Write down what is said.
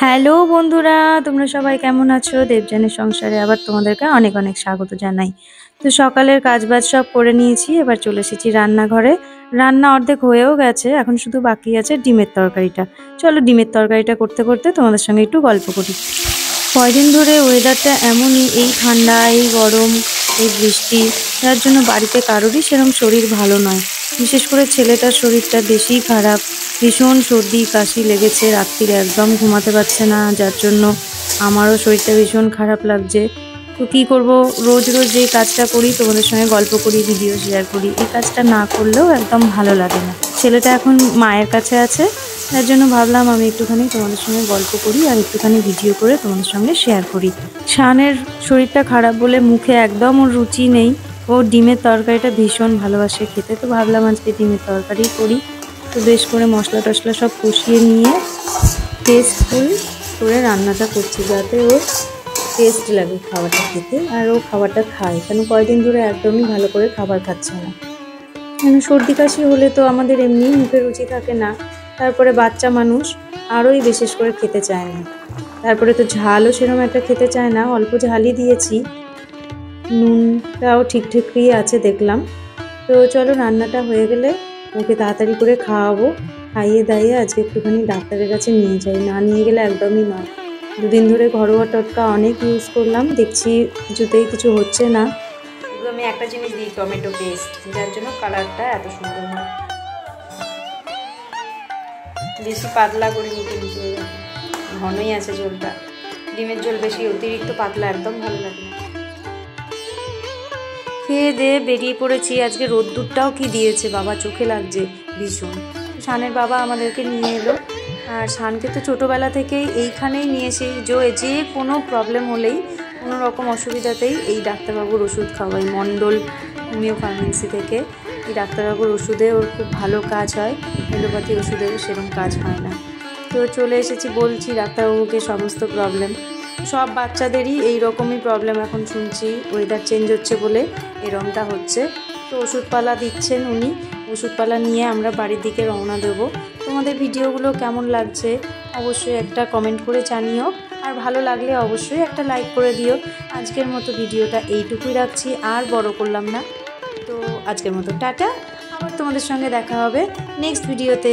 Hello বন্ধুরা, তোমরা সবাই কেমন আছো? দেবযানীর সংসারে আবার তোমাদেরকে অনেক অনেক স্বাগত জানাই। তো সকালের কাজবাজ সব করে নিয়েছি, এবার চলে এসেছি রান্নাঘরে। রান্না অর্ধেক হয়েও গেছে, এখন শুধু বাকি আছে ডিমের তরকারিটা। চলো ডিমের তরকারিটা করতে করতে তোমাদের সঙ্গে একটু গল্প করি। কয়দিন ধরে ওয়েদারটা এমনই, এই ঠান্ডা, এই গরম, এই বৃষ্টি, যার জন্য বাড়িতে কারোরই সেরকম শরীর ভালো নয়। বিশেষ করে ছেলেটার শরীরটা বেশিই খারাপ, ভীষণ সর্দি কাশি লেগেছে, রাত্রিরে একদম ঘুমাতে পারছে না, যার জন্য আমারও শরীরটা ভীষণ খারাপ লাগছে। তো কী করব, রোজ রোজ যেই কাজটা করি, তোমাদের সঙ্গে গল্প করি, ভিডিও শেয়ার করি, এই কাজটা না করলেও একদম ভালো লাগে না। ছেলেটা এখন মায়ের কাছে আছে, তার জন্য ভাবলাম আমি একটুখানি তোমাদের সঙ্গে গল্প করি আর একটুখানি ভিডিও করে তোমাদের সঙ্গে শেয়ার করি। শানের শরীরটা খারাপ বলে মুখে একদম ওর রুচি নেই, ও ডিমের তরকারিটা ভীষণ ভালোবাসে খেতে, তো ভাবলাম আজকে ডিমের তরকারি করি। তো বেশ করে মশলা টশলা সব কষিয়ে নিয়ে টেস্টফুল করে রান্নাটা করছি, যাতে ওর টেস্ট লাগে খাবারটা খেতে আর ও খাবারটা খায়, কেন কয়েকদিন ধরে একদমই ভালো করে খাবার খাচ্ছে না। সর্দি কাশি হলে তো আমাদের এমনি মুখে রুচি থাকে না, তারপরে বাচ্চা মানুষ আরোই বিশেষ করে খেতে চায় না, তারপরে তো ঝালও সেরকম একটা খেতে চায় না, অল্প ঝালই দিয়েছি, নুনটাও ঠিকঠাকই আছে দেখলাম। তো চলো রান্নাটা হয়ে গেলে ওকে তাড়াতাড়ি করে খাওয়াবো, খাইয়ে দাইয়ে আজকে একটুখানি ডাক্তারের কাছে নিয়ে যাই, না নিয়ে গেলে একদমই নয়। দুদিন ধরে ঘরোয়া টটকা অনেক ইউজ করলাম, দেখছি কিছুতেই কিছু হচ্ছে না। আমি একটা জিনিস দিই, টমেটো পেস্ট, যার জন্য কালারটা এত সুন্দর হয়। বেশি পাতলা করে নিতে নিতে ঘনই আছে ঝোলটা, ডিমের ঝোল বেশি অতিরিক্ত পাতলা একদম ভালো লাগে না। খেয়ে দিয়ে বেরিয়ে পড়েছি, আজকে রোদ্দুরটাও কি দিয়েছে বাবা, চোখে লাগছে ভীষণ। শানের বাবা আমাদেরকে নিয়ে এলো, আর শানকে তো ছোটোবেলা থেকেই এইখানেই নিয়ে এসে যে কোনো প্রবলেম হলেই, কোনো রকম অসুবিধাতেই এই ডাক্তারবাবুর ওষুধ খাওয়াই, মণ্ডল হোমিও ফার্মেসি থেকে। এই ডাক্তারবাবুর ওষুধে ওর খুব ভালো কাজ হয়, এলোপ্যাথি ওষুধের সেরকম কাজ হয় না। তো চলে এসেছি, বলছি ডাক্তারবাবুকে সমস্ত প্রবলেম। সব বাচ্চাদেরই এই রকমই প্রবলেম এখন শুনছি, ওয়েদার চেঞ্জ হচ্ছে বলে এরকমটা হচ্ছে। তো ওষুধপালা দিচ্ছেন উনি, ওষুধপালা নিয়ে আমরা বাড়ির দিকে রওনা দেবো। তোমাদের ভিডিওগুলো কেমন লাগছে অবশ্যই একটা কমেন্ট করে জানিও, আর ভালো লাগলে অবশ্যই একটা লাইক করে দিও। আজকের মতো ভিডিওটা এইটুকুই রাখছি, আর বড় করলাম না। তো আজকের মতো টাটা, আবার তোমাদের সঙ্গে দেখা হবে নেক্সট ভিডিওতে।